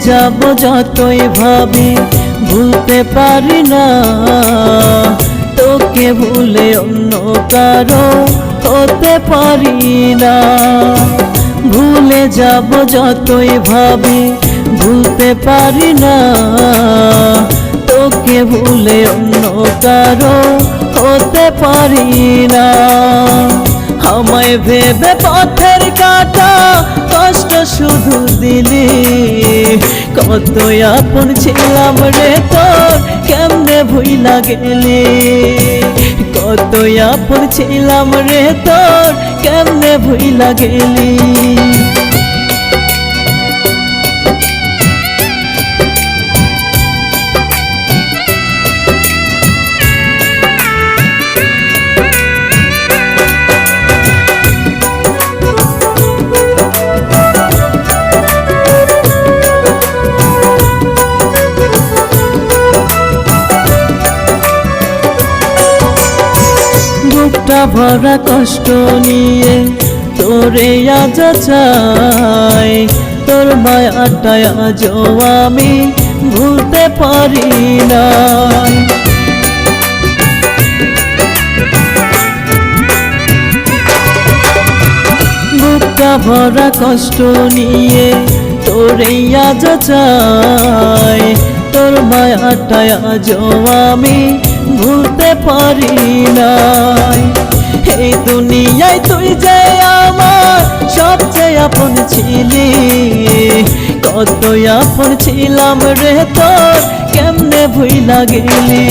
যাব যতই ভাবি ভুলতে পারি না, তোকে ভুলে অন্য কারো হতে পারি না। ভুলে যাব যতই ভাবি ভুলতে পারি না, তোকে ভুলে অন্য কারো হতে পারি না। আমায় ভেবে পথের কাটা কষ্ট শুধু দিলি, কত আপন ছিলাম রে তোর কেমনে ভুইলা গেলি। কত আপন ছিলাম রে তোর কেমনে ভুইলা গেলি। বুকটা ভরা কষ্ট নিয়ে তোরে আজ চাই, তোর মায়াটা আজও আমি ভুলতে পারি না। বুকটা ভরা কষ্ট নিয়ে তোরে আজ চাই, তোর মায়াটা আজও আমি ভুলতে পারি না। এই দুনিয়ায় তুই যে আমার সবচেয়ে আপন ছিলি, কত আপন ছিলাম রে তোর কেমনে ভুইলা গেলি।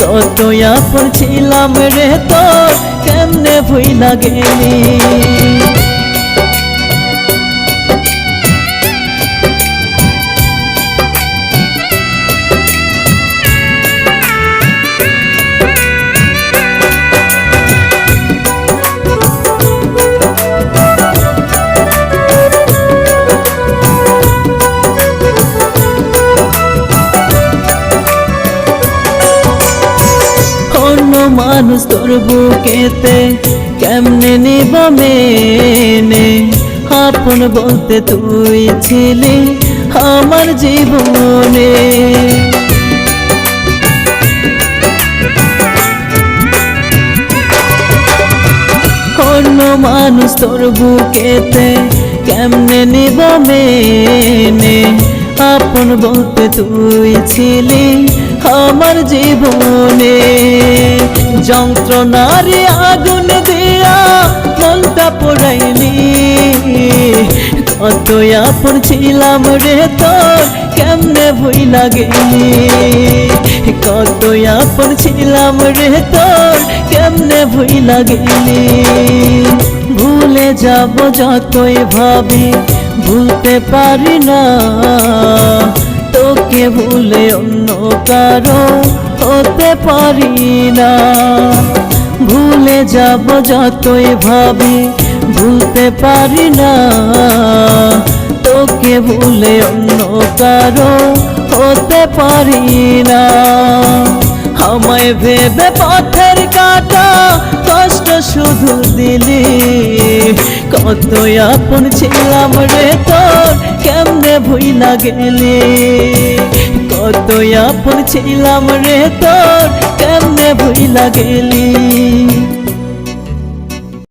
কত আপন ছিলাম রে তোর কেমনে ভুইলা গেলি। মানুষ তোর বুকেতে কেমনে নিবা মেনে, আপন বলতে তুই ছিলি আমার জীবনে। অন্য মানুষ তোর বুকেতে কেমনে নিবা মেনে, আপন বলতে তুই ছিলি আমার জীবনে। যন্ত্রণার আগুন দিয়া মনটা পোড়াইলি, কত আপন ছিলাম রে তোর কেমনে ভুইলা গেলি। কত আপন ছিলাম রে তোর কেমনে ভুইলা গেলি। ভুলে যাব যতই ভাবি ভুলতে পারি না, তোকে ভুলে অন্য কারো হতে পারি না। ভুলে যাব যতই ভাবি ভুলতে পারি না, তোকে ভুলে অন্য কারো হতে পারি না। আমায় ভেবে পথের কাটা কষ্ট শুধু দিলি, কত আপন ছিলাম রে তোর কেমনে ভুইলা গেলি। কত আপন ছিলাম রে তোর কেমনে ভুইলা গেলি।